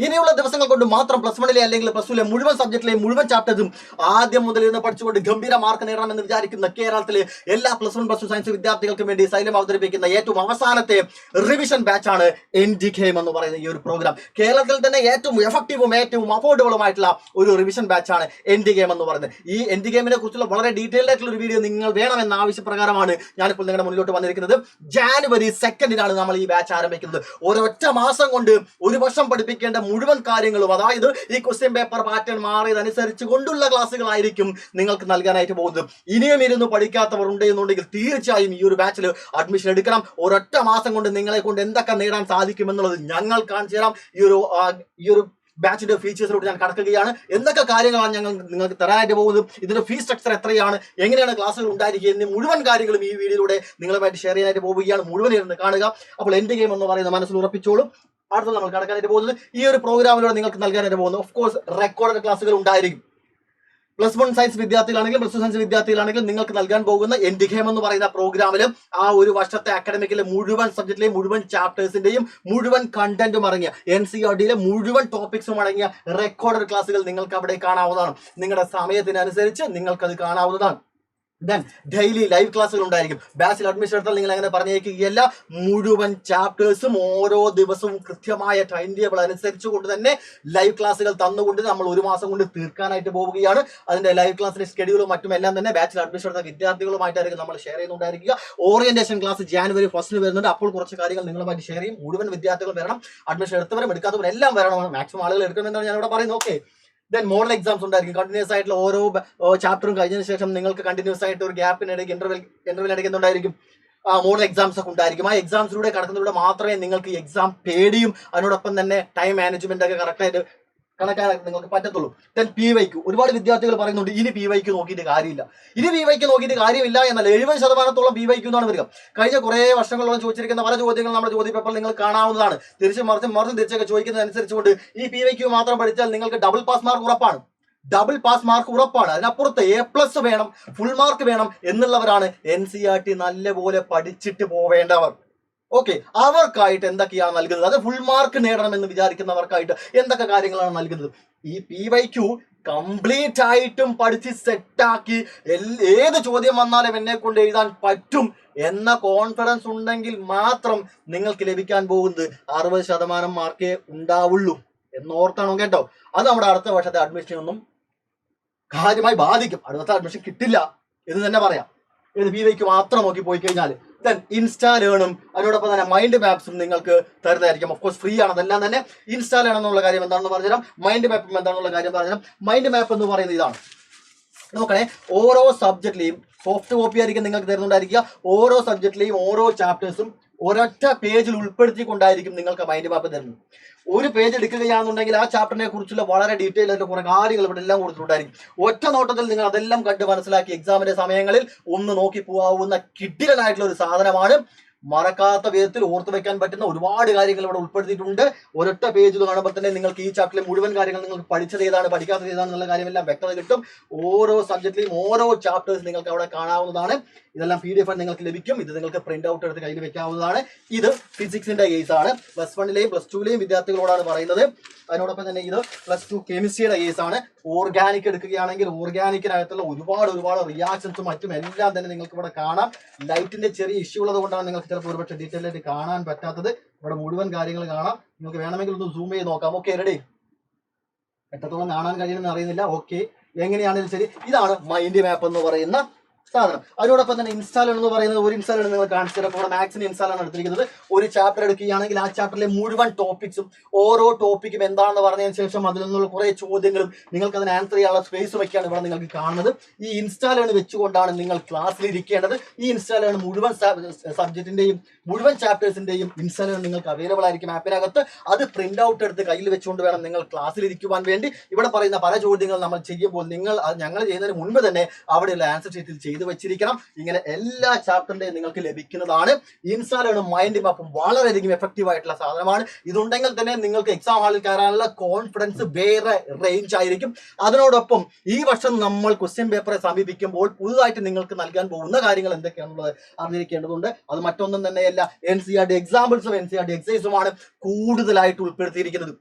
ഇനിയുള്ള ദിവസങ്ങൾ കൊണ്ട് മാത്രം +1 അല്ലെങ്കിൽ +2 മുഴുവൻ സബ്ജക്റ്റിലെയും മുഴുവൻ ചാപ്റ്റേഴ്സും ആദ്യം മുതൽ ഇരുന്ന് പഠിച്ചുകൊണ്ട് ഗംഭീര മാർക്ക് നേടണമെന്ന് വിചാരിക്കുന്ന കേരളത്തിലെ എല്ലാ +1 +2 സയൻസ് വിദ്യാർത്ഥികൾക്കും വേണ്ടി സൈലം അവതരിപ്പിക്കുന്ന ഏറ്റവും അവസാനത്തെ റിവിഷൻ ബാച്ചാണ് എൻഡി ഗെയിം എന്ന് പറയുന്ന ഈ ഒരു പ്രോഗ്രാം. കേരളത്തിൽ തന്നെ ഏറ്റവും എഫക്റ്റീവും ഏറ്റവും അഫോർഡബിളുമായിട്ടുള്ള ഒരു റിവിഷൻ ബാച്ചാണ് എൻഡി ഗെയിം എന്ന് പറയുന്നത്. ഈ എൻഡി ഗെയിമിനെ കുറിച്ചുള്ള വളരെ ഡീറ്റെയിൽഡ് ആയിട്ടുള്ള ഒരു വീഡിയോ നിങ്ങൾ വേണമെന്ന ആവശ്യപ്രകാരമാണ് ഞാനിപ്പോൾ നിങ്ങളുടെ മുന്നിലോട്ട് വന്നിരിക്കുന്നത്. ജാനുവരി 2 നമ്മൾ ഈ ബാച്ച് ആരംഭിക്കുന്നത്. ഒരൊറ്റ മാസം കൊണ്ട് ഒരു വർഷം പഠിപ്പിക്കേണ്ട മുഴുവൻ കാര്യങ്ങളും, അതായത് ഈ ക്വസ്റ്റ്യൻ പേപ്പർ പാറ്റേൺ മാറിയതനുസരിച്ച് കൊണ്ടുള്ള ക്ലാസ്സുകളായിരിക്കും നിങ്ങൾക്ക് നൽകാനായിട്ട് പോകുന്നത്. ഇനിയും ഇരുന്ന് പഠിക്കാത്തവർ ഉണ്ട് എന്നുണ്ടെങ്കിൽ തീർച്ചയായും ഈ ഒരു ബാച്ചിൽ അഡ്മിഷൻ എടുക്കണം. ഒരൊറ്റ മാസം കൊണ്ട് നിങ്ങളെ കൊണ്ട് എന്തൊക്കെ നേടാൻ സാധിക്കുമെന്നുള്ളത് ഞങ്ങൾ കാണിച്ചു തരാം. ഈ ഒരു ബാച്ചിന്റെ ഫീച്ചേഴ്സിലോട്ട് ഞാൻ കടക്കുകയാണ്. എന്തൊക്കെ കാര്യങ്ങളാണ് ഞങ്ങൾ നിങ്ങൾക്ക് തരാനായിട്ട് പോകുന്നത്, ഇതിന്റെ ഫീസ് സ്ട്രക്ചർ എത്രയാണ്, എങ്ങനെയാണ് ക്ലാസ്സുകൾ ഉണ്ടായിരിക്കുക എന്നീ മുഴുവൻ കാര്യങ്ങളും ഈ വീഡിയോയിലൂടെ നിങ്ങളുമായിട്ട് ഷെയർ ചെയ്യാനായിട്ട് പോവുകയാണ്. മുഴുവൻ ഇരുന്ന് കാണുക. അപ്പോൾ എൻഡ് ഗെയിം എന്ന് പറയുന്ന മനസ്സിൽ ഉറപ്പിച്ചോളും. അടുത്ത നമ്മൾ കടക്കാനായിട്ട് പോകുന്നത് ഈ ഒരു പ്രോഗ്രാമിലൂടെ നിങ്ങൾക്ക് നൽകാനായിട്ട് പോകുന്നത് ഓഫ് കോഴ്സ് റെക്കോർഡഡ് ക്ലാസ്സുകൾ ഉണ്ടായിരിക്കും. +1 സയൻസ് വിദ്യാർത്ഥികളാണെങ്കിലും +2 സയൻസ് വിദ്യാർത്ഥികളാണെങ്കിലും നിങ്ങൾക്ക് നൽകാൻ പോകുന്ന എൻഡ് ഗെയിം എന്ന് പറയുന്ന പ്രോഗ്രാമിൽ ആ ഒരു വർഷത്തെ അക്കാഡമിക്കിലെ മുഴുവൻ സബ്ജക്റ്റിലെയും മുഴുവൻ ചാപ്റ്റേഴ്സിന്റെയും മുഴുവൻ കണ്ടന്റും അടങ്ങിയ NCERTയിലെ മുഴുവൻ ടോപ്പിക്സും അടങ്ങിയ റെക്കോർഡഡ് ക്ലാസ്സുകൾ നിങ്ങൾക്ക് അവിടെ കാണാവുന്നതാണ്. നിങ്ങളുടെ സമയത്തിനനുസരിച്ച് നിങ്ങൾക്കത് കാണാവുന്നതാണ്. ദെൻ ഡെയിലി ലൈവ് ക്ലാസ്സുകൾ ഉണ്ടായിരിക്കും. ബാച്ചിൽ അഡ്മിഷൻ എടുത്താൽ നിങ്ങൾ അങ്ങനെ പറഞ്ഞേക്കുകയല്ല, മുഴുവൻ ചാപ്റ്റേഴ്സും ഓരോ ദിവസവും കൃത്യമായ ടൈം ടേബിൾ അനുസരിച്ചുകൊണ്ട് തന്നെ ലൈവ് ക്ലാസ്സുകൾ തന്നുകൊണ്ട് നമ്മൾ ഒരു മാസം കൊണ്ട് തീർക്കാനായിട്ട് പോവുകയാണ്. അതിന്റെ ലൈവ് ക്ലാസ്സിന്റെ ഷെഡ്യൂളും മറ്റും എല്ലാം തന്നെ ബാച്ചിൽ അഡ്മിഷൻ എടുത്ത വിദ്യാർത്ഥികളുമായിട്ടായിരിക്കും നമ്മൾ ഷെയർ ചെയ്യുന്നുണ്ടായിരിക്കുക. ഓറിയന്റേഷൻ ക്ലാസ് ജാനുവരി 1 വരുന്നുണ്ട്. അപ്പോൾ കുറച്ച് കാര്യങ്ങൾ നിങ്ങളുമായിട്ട് ഷെയർ ചെയ്യും. മുഴുവൻ വിദ്യാർത്ഥികൾ വരണം. അഡ്മിഷൻ എടുത്തവരും എടുക്കാത്തവരും എല്ലാം വരണം. മാക്സിമം ആളുകൾ എടുക്കണമെന്നാണ് ഞാൻ ഇവിടെ പറയുന്നത്. ഓക്കെ. ദെൻ മോഡൽ എക്സാംസ് ഉണ്ടായിരിക്കും. കണ്ടിന്യൂസ് ആയിട്ടുള്ള ഓരോ ചാപ്റ്ററും കഴിഞ്ഞതിന് ശേഷം നിങ്ങൾക്ക് കണ്ടിന്യൂസ് ആയിട്ട് ഒരു ഗ്യാപ്പിനിടയ്ക്ക് ഇന്റർവെൽ ഇടയ്ക്കുന്നുണ്ടായിരിക്കും മോഡൽ എക്സാംസ് ഒക്കെ ഉണ്ടായിരിക്കും. ആ എക്സാംസിലൂടെ കടക്കുന്നതിലൂടെ മാത്രമേ നിങ്ങൾക്ക് എക്സാം പേടിയും അതിനോടൊപ്പം തന്നെ ടൈം മാനേജ്മെന്റ് ഒക്കെ കറക്റ്റായിട്ട് കണക്കാനായിട്ട് നിങ്ങൾക്ക് പറ്റത്തുള്ളൂ. ദെൻ PYQ ഒരുപാട് വിദ്യാർത്ഥികൾ പറയുന്നുണ്ട് ഇനി PYQ നോക്കിയിട്ട് കാര്യമില്ല. ഇനി PYQ നോക്കിയിട്ട് കാര്യമില്ല എന്നല്ല, 70% PYQ എന്നാണ് വരിക. കഴിഞ്ഞ കുറേ വർഷങ്ങളോളം ചോദിച്ചിരിക്കുന്ന പല ചോദ്യങ്ങൾ നമ്മുടെ ചോദ്യ പേപ്പറിൽ നിങ്ങൾ കാണാവുന്നതാണ്. തിരിച്ചും തിരിച്ചൊക്കെ ചോദിക്കുന്നതനുസരിച്ചുകൊണ്ട് ഈ PYQ മാത്രം പഠിച്ചാൽ നിങ്ങൾക്ക് ഡബിൾ പാസ് മാർക്ക് ഉറപ്പാണ്. അതിനപ്പുറത്ത് A+ വേണം, ഫുൾ മാർക്ക് വേണം എന്നുള്ളവരാണ് NCERT നല്ലപോലെ പഠിച്ചിട്ട് പോവേണ്ടവർ. ഓക്കെ, അവർക്കായിട്ട് എന്തൊക്കെയാണ് നൽകുന്നത്, അത് ഫുൾ മാർക്ക് നേടണമെന്ന് വിചാരിക്കുന്നവർക്കായിട്ട് എന്തൊക്കെ കാര്യങ്ങളാണ് നൽകുന്നത്. ഈ PYQ കംപ്ലീറ്റ് ആയിട്ടും പഠിച്ച് സെറ്റാക്കി ഏത് ചോദ്യം വന്നാലും എന്നെ കൊണ്ട് എഴുതാൻ പറ്റും എന്ന കോൺഫിഡൻസ് ഉണ്ടെങ്കിൽ മാത്രം നിങ്ങൾക്ക് ലഭിക്കാൻ പോകുന്നത് 60% മാർക്കേ ഉണ്ടാവുള്ളൂ എന്നോർത്താണോ കേട്ടോ. അത് നമ്മുടെ അടുത്ത വർഷത്തെ അഡ്മിഷനൊന്നും കാര്യമായി ബാധിക്കും. അടുത്ത അഡ്മിഷൻ കിട്ടില്ല എന്ന് തന്നെ പറയാം. ഇത് PYQ മാത്രം നോക്കി പോയി കഴിഞ്ഞാൽ. ദെൻ ഇൻസ്റ്റാ ലേണും അതിനോടൊപ്പം തന്നെ മൈൻഡ് മാപ്സും നിങ്ങൾക്ക് തരുന്നതായിരിക്കും. ഓഫ് കോഴ്സ് ഫ്രീ ആണ്. അതെല്ലാം തന്നെ ഇൻസ്റ്റാ ലേൺ എന്നുള്ള കാര്യം എന്താണെന്ന് പറഞ്ഞുതരാം. മൈൻഡ് മാപ്പും എന്താണെന്നുള്ള കാര്യം പറഞ്ഞുതരാം. മൈൻഡ് മാപ്പ് എന്ന് പറയുന്നത് ഇതാണ്. നോക്കണേ, ഓരോ സബ്ജക്റ്റിലെയും സോഫ്റ്റ് കോപ്പി ആയിരിക്കും നിങ്ങൾക്ക് തരുന്നുണ്ടായിരിക്കുക. ഓരോ സബ്ജക്റ്റിലെയും ഓരോ ചാപ്റ്റേഴ്സും ഒരൊറ്റ പേജിൽ ഉൾപ്പെടുത്തിക്കൊണ്ടായിരിക്കും നിങ്ങൾക്ക് മൈൻഡ് മാപ്പ് തരുന്നത്. ഒരു പേജ് എടുക്കുകയാണെന്നുണ്ടെങ്കിൽ ആ ചാപ്റ്ററിനെ കുറിച്ചുള്ള വളരെ ഡീറ്റെയിൽ ആയിട്ട് കുറെ കാര്യങ്ങൾ ഇവിടെ എല്ലാം കൊടുത്തിട്ടുണ്ടായിരിക്കും. ഒറ്റ നോട്ടത്തിൽ നിങ്ങൾ അതെല്ലാം കണ്ട് മനസ്സിലാക്കി എക്സാമിന്റെ സമയങ്ങളിൽ ഒന്ന് നോക്കി പോവാവുന്ന കിടിലനായിട്ടുള്ള ഒരു സാധനമാണ്. മറക്കാത്ത വിധത്തിൽ ഓർത്തു വെക്കാൻ പറ്റുന്ന ഒരുപാട് കാര്യങ്ങൾ ഇവിടെ ഉൾപ്പെടുത്തിയിട്ടുണ്ട്. ഒരൊറ്റ പേജിൽ കാണുമ്പോൾ തന്നെ നിങ്ങൾക്ക് ഈ ചാപ്റ്ററിലെ മുഴുവൻ കാര്യങ്ങൾ നിങ്ങൾക്ക് പഠിച്ചത് ഏതാണ് പഠിക്കാത്തത് ഏതാണെന്നുള്ള കാര്യമെല്ലാം വ്യക്തത കിട്ടും. ഓരോ സബ്ജക്റ്റിലെയും ഓരോ ചാപ്റ്റേഴ്സ് നിങ്ങൾക്ക് അവിടെ കാണാവുന്നതാണ്. ഇതെല്ലാം PDF നിങ്ങൾക്ക് ലഭിക്കും. ഇത് നിങ്ങൾക്ക് പ്രിന്റ് ഔട്ട് എടുത്ത് കയ്യിൽ വെക്കാവുന്നതാണ്. ഇത് ഫിസിക്സിന്റെ കേസ് ആണ്. +1ലെയും +2ലെയും വിദ്യാർത്ഥികളോടാണ് പറയുന്നത്. അതിനോടൊപ്പം തന്നെ ഇത് +2 കെമിസ്ട്രിയുടെ കേസ് ആണ്. ഓർഗാനിക് എടുക്കുകയാണെങ്കിൽ ഓർഗാനിക്കിനകത്തുള്ള ഒരുപാട് റിയാക്ഷൻസും മറ്റും എല്ലാം തന്നെ നിങ്ങൾക്ക് ഇവിടെ കാണാം. ലൈറ്റിന്റെ ചെറിയ ഇഷ്യൂ ഉള്ളത് കൊണ്ടാണ് നിങ്ങൾക്ക് ചിലപ്പോൾ ഒരുപക്ഷെ ഡീറ്റെയിൽ ആയിട്ട് കാണാൻ പറ്റാത്തത്. ഇവിടെ മുഴുവൻ കാര്യങ്ങൾ കാണാം. നിങ്ങൾക്ക് വേണമെങ്കിൽ ഒന്ന് സൂം ചെയ്ത് നോക്കാം. Okay, ready? എത്രത്തോളം കാണാൻ കഴിയുമെന്ന് അറിയുന്നില്ല. ഓക്കെ, എങ്ങനെയാണെങ്കിലും ശരി, ഇതാണ് മൈൻഡ് മാപ്പ് എന്ന് പറയുന്ന സാധനം. അതിനോടൊപ്പം തന്നെ ഇൻസ്റ്റാളർ എന്ന് പറയുന്നത് ഒരു ഇൻസ്റ്റാളർ നിങ്ങൾ കാണിച്ചു തരാം. നമ്മുടെ മാത്സിന് ഇൻസ്റ്റാളാണ് എടുത്തിരിക്കുന്നത്. ഒരു ചാപ്റ്റർ എടുക്കുകയാണെങ്കിൽ ആ ചാപ്റ്ററിലെ മുഴുവൻ ടോപ്പിക്സും ഓരോ ടോപ്പിക്കും എന്താണെന്ന് പറഞ്ഞതിന് ശേഷം അതിൽ നിന്നുള്ള കുറെ ചോദ്യങ്ങളും നിങ്ങൾക്ക് അതിന് ആൻസർ ചെയ്യാനുള്ള സ്പേസും ഒക്കെയാണ് ഇവിടെ നിങ്ങൾക്ക് കാണുന്നത്. ഈ ഇൻസ്റ്റാളർ വെച്ചുകൊണ്ടാണ് നിങ്ങൾ ക്ലാസ്സിൽ ഇരിക്കേണ്ടത്. ഈ ഇൻസ്റ്റാളർ മുഴുവൻ സബ്ജക്റ്റിന്റെയും മുഴുവൻ ചാപ്റ്റേഴ്സിന്റെയും ഇൻസ്റ്റാളർ നിങ്ങൾക്ക് അവൈലബിൾ ആയിരിക്കും ആപ്പിനകത്ത്. അത് പ്രിന്റ് ഔട്ട് എടുത്ത് കയ്യിൽ വെച്ചുകൊണ്ട് വേണം നിങ്ങൾ ക്ലാസ്സിൽ ഇരിക്കുവാൻ വേണ്ടി. ഇവിടെ പറയുന്ന പല ചോദ്യങ്ങൾ നമ്മൾ ചെയ്യുമ്പോൾ ഞങ്ങൾ ചെയ്യുന്നതിന് മുൻപ് തന്നെ അവിടെയുള്ള ആൻസർ ഷീറ്റിൽ ചെയ്ത് വെച്ചിരിക്കണം. ഇങ്ങനെ എല്ലാ ചാപ്റ്ററിന്റെയും നിങ്ങൾക്ക് ലഭിക്കുന്നതാണ്. ഇൻസ്റ്റാളറും മൈൻഡ് മാപ്പും വളരെയധികം എഫക്റ്റീവ് ആയിട്ടുള്ള സാധനമാണ്. ഇതുണ്ടെങ്കിൽ തന്നെ നിങ്ങൾക്ക് എക്സാം ഹാളിൽ കയറാനുള്ള കോൺഫിഡൻസ് വേറെ റേഞ്ച് ആയിരിക്കും. അതിനോടൊപ്പം ഈ വർഷം നമ്മൾ ക്വസ്റ്റ്യൻ പേപ്പറെ സമീപിക്കുമ്പോൾ പുതുതായിട്ട് നിങ്ങൾക്ക് നൽകാൻ പോകുന്ന കാര്യങ്ങൾ എന്തൊക്കെയാണുള്ളത് അറിഞ്ഞിരിക്കേണ്ടതുണ്ട്. അത് മറ്റൊന്നും തന്നെയല്ല, NCERT എക്സാമ്പിൾസും NCERT എക്സസൈസുമാണ് കൂടുതലായിട്ട് ഉൾപ്പെടുത്തിയിരിക്കുന്നത്.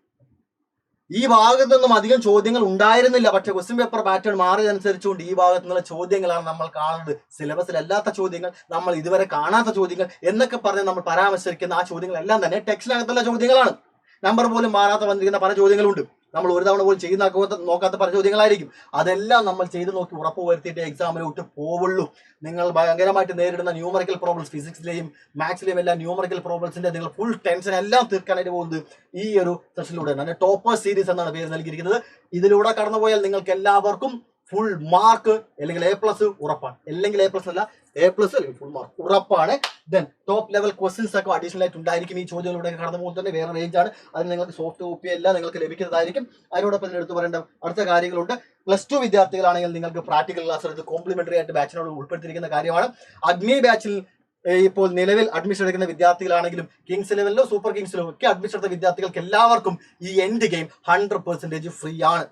ഈ ഭാഗത്തു നിന്നും അധികം ചോദ്യങ്ങൾ ഉണ്ടായിരുന്നില്ല. പക്ഷെ ക്വസ്റ്റ്യൻ പേപ്പർ പാറ്റേൺ മാറിയതനുസരിച്ചുകൊണ്ട് ഈ ഭാഗത്തു നിന്നുള്ള ചോദ്യങ്ങളാണ് നമ്മൾ കാണുന്നത്. സിലബസിലല്ലാത്ത ചോദ്യങ്ങൾ, നമ്മൾ ഇതുവരെ കാണാത്ത ചോദ്യങ്ങൾ എന്നൊക്കെ പറഞ്ഞ് നമ്മൾ പരാമർശിക്കുന്ന ആ ചോദ്യങ്ങളെല്ലാം തന്നെ ടെക്സ്റ്റിനകത്തുള്ള ചോദ്യങ്ങളാണ്. നമ്പർ പോലും മാറാത്ത വന്നിരിക്കുന്ന പല ചോദ്യങ്ങളുണ്ട്. നമ്മൾ ഒരു തവണ പോലും ചെയ്ത് നോക്കാത്ത പല ചോദ്യങ്ങളായിരിക്കും. അതെല്ലാം നമ്മൾ ചെയ്ത് നോക്കി ഉറപ്പ് വരുത്തിയിട്ട് എക്സാമിലോട്ട് പോവുള്ളൂ. നിങ്ങൾ ഭയങ്കരമായിട്ട് നേരിടുന്ന ന്യൂമറിക്കൽ പ്രോബ്ലംസ്, ഫിസിക്സിലെയും മാത്സിലെയും എല്ലാം ന്യൂമറിക്കൽ പ്രോബ്ലംസിന്റെ നിങ്ങൾ ഫുൾ ടെൻഷൻ എല്ലാം തീർക്കാനായിട്ട് പോകുന്നത് ഈ ഒരു സെഷനിലൂടെ. അതിന്റെ ടോപ്പേഴ്സ് സീരീസ് എന്നാണ് പേര് നൽകിയിരിക്കുന്നത്. ഇതിലൂടെ കടന്നുപോയാൽ നിങ്ങൾക്ക് എല്ലാവർക്കും ഫുൾ മാർക്ക് അല്ലെങ്കിൽ A+ ഉറപ്പാണ്. അല്ലെങ്കിൽ A+ അല്ല, A+ അല്ലെങ്കിൽ ഫുൾ മാർക്ക് ഉറപ്പാണ്. ദെൻ ടോപ്പ് ലെവൽ ക്വസ്റ്റ്യൻസ് ഒക്കെ അഡീഷണൽ ആയിട്ട് ഉണ്ടായിരിക്കും. ഈ ചോദ്യങ്ങളിലൂടെ കടന്നു പോകുമ്പോൾ തന്നെ വേറെ റേഞ്ച് ആണ്. അതിന് നിങ്ങൾക്ക് സോഫ്റ്റ് കോപ്പി എല്ലാം നിങ്ങൾക്ക് ലഭിക്കുന്നതായിരിക്കും. അതിനോടൊപ്പം തന്നെ എടുത്തു പറയേണ്ട അടുത്ത കാര്യങ്ങളുണ്ട്. +2 വിദ്യാർത്ഥികളാണെങ്കിൽ നിങ്ങൾക്ക് പ്രാക്ടിക്കൽ ക്ലാസ് എടുത്ത് കോംപ്ലിമെന്ററി ആയിട്ട് ബാച്ചിനോട് ഉൾപ്പെടുത്തിയിരിക്കുന്ന കാര്യമാണ്. അഗ്നി ബാച്ചിൽ ഇപ്പോൾ നിലവിൽ അഡ്മിഷൻ എടുക്കുന്ന വിദ്യാർത്ഥികളാണെങ്കിലും കിങ്സ് ലെവലിലോ സൂപ്പർ കിങ്സിലോ ഒക്കെ അഡ്മിഷൻ എടുത്ത വിദ്യാർത്ഥികൾക്ക് എല്ലാവർക്കും ഈ എൻഡ് ഗെയിം 100% ഫ്രീ ആണ്.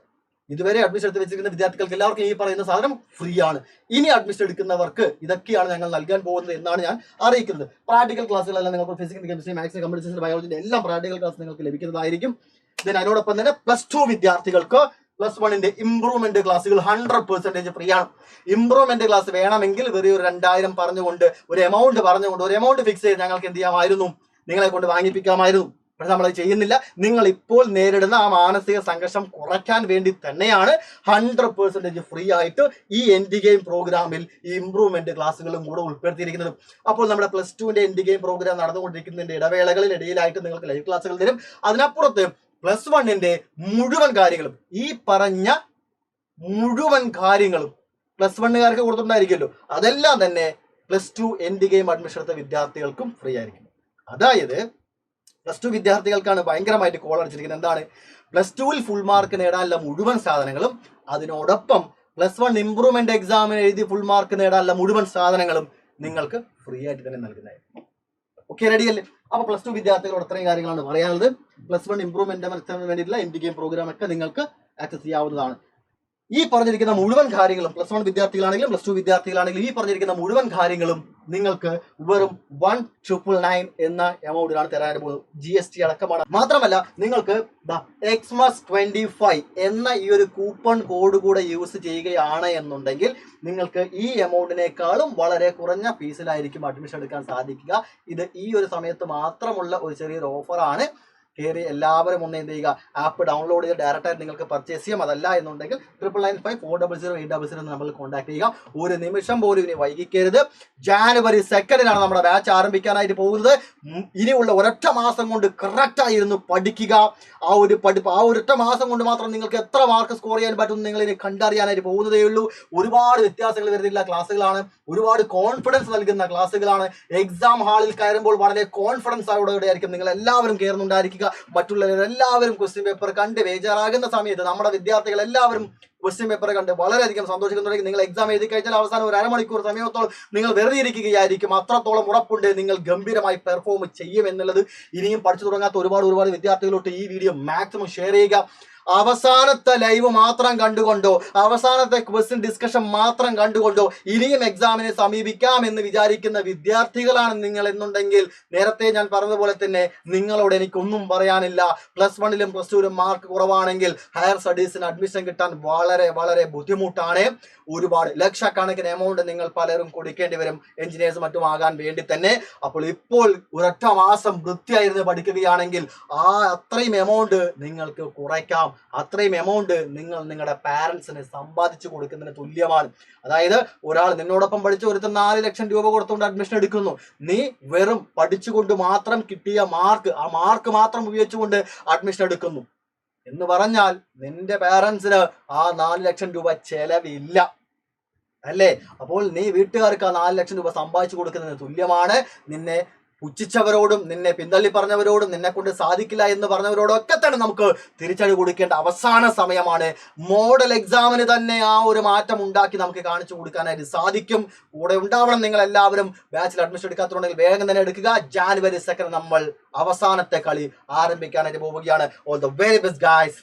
ഇതുവരെ അഡ്മിഷൻ എടുത്ത് വെച്ചിരിക്കുന്ന വിദ്യാർത്ഥികൾക്ക് എല്ലാവർക്കും ഈ പറയുന്ന സാധനം ഫ്രീ ആണ്. ഇനി അഡ്മിഷൻ എടുക്കുന്നവർക്ക് ഇതൊക്കെയാണ് ഞങ്ങൾ നൽകാൻ പോകുന്നത് എന്നാണ് ഞാൻ അറിയിക്കുന്നത്. പ്രാക്ടിക്കൽ ക്ലാസ്സുകളെല്ലാം നിങ്ങൾക്ക് physics, chemistry, maths, computer science, ബയോളജിന്റെ എല്ലാം പ്രാക്ടിക്കൽ ക്ലാസ് നിങ്ങൾക്ക് ലഭിക്കുന്നതായിരിക്കും. അതിനോടൊപ്പം തന്നെ +2 വിദ്യാർത്ഥികൾക്ക് +1 ഇംപ്രൂവ്മെന്റ് ക്ലാസ്സുകൾ 100% ഫ്രീ ആണ്. ഇംപ്രൂവ്മെന്റ് ക്ലാസ് വേണമെങ്കിൽ വെറും ഒരു 2000 പറഞ്ഞുകൊണ്ട് ഒരു എമൗണ്ട് ഫിക്സ് ചെയ്ത് ഞങ്ങൾക്ക് എന്ത് ചെയ്യാമായിരുന്നു, നിങ്ങളെ കൊണ്ട് വാങ്ങിപ്പിക്കാമായിരുന്നു. പക്ഷെ നമ്മളത് ചെയ്യുന്നില്ല. നിങ്ങൾ ഇപ്പോൾ നേരിടുന്ന ആ മാനസിക സംഘർഷം കുറയ്ക്കാൻ വേണ്ടി തന്നെയാണ് 100% ഫ്രീ ആയിട്ട് ഈ എൻഡ് ഗെയിം പ്രോഗ്രാമിൽ ഈ ഇംപ്രൂവ്മെന്റ് ക്ലാസ്സുകളും കൂടെ ഉൾപ്പെടുത്തിയിരിക്കുന്നത്. അപ്പോൾ നമ്മുടെ +2 എൻഡ് ഗെയിം പ്രോഗ്രാം നടന്നുകൊണ്ടിരിക്കുന്നതിന്റെ ഇടയിലായിട്ട് നിങ്ങൾക്ക് ലൈവ് ക്ലാസ്സുകൾ തരും. അതിനപ്പുറത്ത് +1 മുഴുവൻ കാര്യങ്ങളും, ഈ പറഞ്ഞ മുഴുവൻ കാര്യങ്ങളും +1 കൊടുത്തിട്ടുണ്ടായിരിക്കുമല്ലോ, അതെല്ലാം തന്നെ +2 എൻഡ് ഗെയിം അഡ്മിഷൻ എടുത്ത വിദ്യാർത്ഥികൾക്കും ഫ്രീ ആയിരിക്കും. അതായത് +2 വിദ്യാർത്ഥികൾക്കാണ് ഭയങ്കരമായിട്ട് കോൾ അടിച്ചിരിക്കുന്നത്. എന്താണ്? +2 ഫുൾ മാർക്ക് നേടാനുള്ള മുഴുവൻ സാധനങ്ങളും, അതിനോടൊപ്പം +1 ഇംപ്രൂവ്മെന്റ് എക്സാമിന് എഴുതി ഫുൾ മാർക്ക് നേടാനുള്ള മുഴുവൻ സാധനങ്ങളും നിങ്ങൾക്ക് ഫ്രീ ആയിട്ട് തന്നെ നൽകുന്നതായിരിക്കും. ഓക്കെ, റെഡിയല്ലേ? അപ്പൊ +2 വിദ്യാർത്ഥികളോട് അത്രയും കാര്യങ്ങളാണ് പറയാനുള്ളത്. +1 ഇംപ്രൂവ്മെന്റ് വേണ്ടിയിട്ടുള്ള എൻഡ് ഗെയിം പ്രോഗ്രാം ഒക്കെ നിങ്ങൾക്ക് ആക്സസ് ചെയ്യാവുന്നതാണ്. ഈ പറഞ്ഞിരിക്കുന്ന മുഴുവൻ കാര്യങ്ങളും +1 വിദ്യാർത്ഥികളാണെങ്കിലും +2 വിദ്യാർത്ഥികളാണെങ്കിലും ഈ പറഞ്ഞിരിക്കുന്ന മുഴുവൻ കാര്യങ്ങളും നിങ്ങൾക്ക് വെറും 1999 എന്ന എമൗണ്ടിലാണ് തരാനായിട്ട് പോകുന്നത്. GST അടക്കമാണ്. മാത്രമല്ല നിങ്ങൾക്ക് Xmas25 എന്ന ഈ ഒരു കൂപ്പൺ കോഡ് കൂടെ യൂസ് ചെയ്യുകയാണ് എന്നുണ്ടെങ്കിൽ നിങ്ങൾക്ക് ഈ എമൗണ്ടിനേക്കാളും വളരെ കുറഞ്ഞ ഫീസിലായിരിക്കും അഡ്മിഷൻ എടുക്കാൻ സാധിക്കുക. ഇത് ഈ ഒരു സമയത്ത് മാത്രമുള്ള ഒരു ചെറിയൊരു ഓഫറാണ്. കയറി എല്ലാവരും ഒന്ന് എന്ത് ചെയ്യുക, ആപ്പ് ഡൗൺലോഡ് ചെയ്ത് ഡയറക്റ്റായിട്ട് നിങ്ങൾക്ക് പർച്ചേസ് ചെയ്യാം. അതല്ല എന്നുണ്ടെങ്കിൽ 9995400800 നമ്മൾ കോൺടാക്ട് ചെയ്യുക. ഒരു നിമിഷം പോലും ഇനി വൈകിക്കരുത്. January 2 നമ്മുടെ ബാച്ച് ആരംഭിക്കാനായിട്ട് പോകുന്നത്. ഇനിയുള്ള ഒരൊറ്റ മാസം കൊണ്ട് കറക്റ്റായിരുന്നു പഠിക്കുക. ആ ഒരൊറ്റ മാസം കൊണ്ട് മാത്രം നിങ്ങൾക്ക് എത്ര മാർക്ക് സ്കോർ ചെയ്യാൻ പറ്റും നിങ്ങൾ ഇനി കണ്ടറിയാനായിട്ട് പോകുന്നതേ ഉള്ളൂ. ഒരുപാട് വ്യത്യാസങ്ങൾ വരുന്നില്ല ക്ലാസ്സുകളാണ്, ഒരുപാട് കോൺഫിഡൻസ് നൽകുന്ന ക്ലാസ്സുകളാണ്. എക്സാം ഹാളിൽ കയറുമ്പോൾ വളരെ കോൺഫിഡൻസോടെയായിരിക്കും നിങ്ങൾ എല്ലാവരും കയറുന്നുണ്ടായിരിക്കുക. മറ്റുള്ളവരെല്ലാവരും ക്വസ്റ്റ്യൻ പേപ്പർ കണ്ട് ബേജാറാകുന്ന സമയത്ത് നമ്മുടെ വിദ്യാർത്ഥികൾ എല്ലാവരും ക്വസ്റ്റ്യൻ പേപ്പർ കണ്ട് വളരെയധികം സന്തോഷിക്കുന്നുണ്ടെങ്കിൽ നിങ്ങൾ എക്സാം എഴുതി കഴിഞ്ഞാൽ അവസാനം ഒരു അരമണിക്കൂർ സമയത്തോളം നിങ്ങൾ വെറുതെ ഇരിക്കുകയായിരിക്കും. അത്രത്തോളം ഉറപ്പുണ്ട് നിങ്ങൾ ഗംഭീരമായി പെർഫോം ചെയ്യും എന്നുള്ളത്. ഇനിയും പഠിച്ചു തുടങ്ങാത്ത ഒരുപാട് വിദ്യാർത്ഥികളോട്ട് ഈ വീഡിയോ മാക്സിമം ഷെയർ ചെയ്യുക. അവസാനത്തെ ലൈവ് മാത്രം കണ്ടുകൊണ്ടോ അവസാനത്തെ ക്വസ്റ്റ്യൻ ഡിസ്കഷൻ മാത്രം കണ്ടുകൊണ്ടോ ഇനിയും എക്സാമിനെ സമീപിക്കാം എന്ന് വിചാരിക്കുന്ന വിദ്യാർത്ഥികളാണ് നിങ്ങൾ എന്നുണ്ടെങ്കിൽ നേരത്തെ ഞാൻ പറഞ്ഞതുപോലെ തന്നെ നിങ്ങളോട് എനിക്കൊന്നും പറയാനില്ല. +1 +2 മാർക്ക് കുറവാണെങ്കിൽ ഹയർ സ്റ്റഡീസിന് അഡ്മിഷൻ കിട്ടാൻ വളരെ ബുദ്ധിമുട്ടാണ്. ഒരുപാട് ലക്ഷക്കണക്കിന് എമൗണ്ട് നിങ്ങൾ പലരും കൊടുക്കേണ്ടി വരും എഞ്ചിനീയേഴ്സ് മറ്റും ആകാൻ വേണ്ടി തന്നെ. അപ്പോൾ ഇപ്പോൾ ഒരൊറ്റ മാസം വൃത്തിയായിരുന്നു പഠിക്കുകയാണെങ്കിൽ അത്രയും എമൗണ്ട് നിങ്ങൾക്ക് കുറയ്ക്കാം. അത്രയും എമൗണ്ട് നിങ്ങൾ നിങ്ങളുടെ പാരന്റ്സിന് സമ്പാദിച്ചു കൊടുക്കുന്നതിന് തുല്യമാണ്. അതായത് ഒരാൾ നിന്നോടൊപ്പം പഠിച്ച ഒരുത്തൻ 4 ലക്ഷം രൂപ കൊടുത്തുകൊണ്ട് അഡ്മിഷൻ എടുക്കുന്നു. നീ വെറും പഠിച്ചുകൊണ്ട് മാത്രം കിട്ടിയ ആ മാർക്ക് മാത്രം ഉപയോഗിച്ചുകൊണ്ട് അഡ്മിഷൻ എടുക്കുന്നു എന്ന് പറഞ്ഞാൽ നിന്റെ പാരന്റ്സിന് ആ 4 ലക്ഷം രൂപ ചെലവില്ല, അല്ലേ? അപ്പോൾ നീ വീട്ടുകാർക്ക് ആ 4 ലക്ഷം രൂപ സമ്പാദിച്ചു കൊടുക്കുന്നതിന് തുല്യമാണ്. നിന്നെ പുച്ഛിച്ചവരോടും നിന്നെ പിന്തള്ളി പറഞ്ഞവരോടും നിന്നെ കൊണ്ട് സാധിക്കില്ല എന്ന് പറഞ്ഞവരോടും ഒക്കെ തന്നെ നമുക്ക് തിരിച്ചടി കൊടുക്കേണ്ട അവസാന സമയമാണ്. മോഡൽ എക്സാമിന് തന്നെ ആ ഒരു മാറ്റം ഉണ്ടാക്കി നമുക്ക് കാണിച്ചു കൊടുക്കാനായിട്ട് സാധിക്കും. കൂടെ ഉണ്ടാവണം നിങ്ങൾ എല്ലാവരും. ബാച്ചിൽ അഡ്മിഷൻ എടുക്കാത്തതുണ്ടെങ്കിൽ വേഗം തന്നെ എടുക്കുക. January 2 നമ്മൾ അവസാനത്തെ കളി ആരംഭിക്കാനായിട്ട് പോവുകയാണ്. All the very best guys.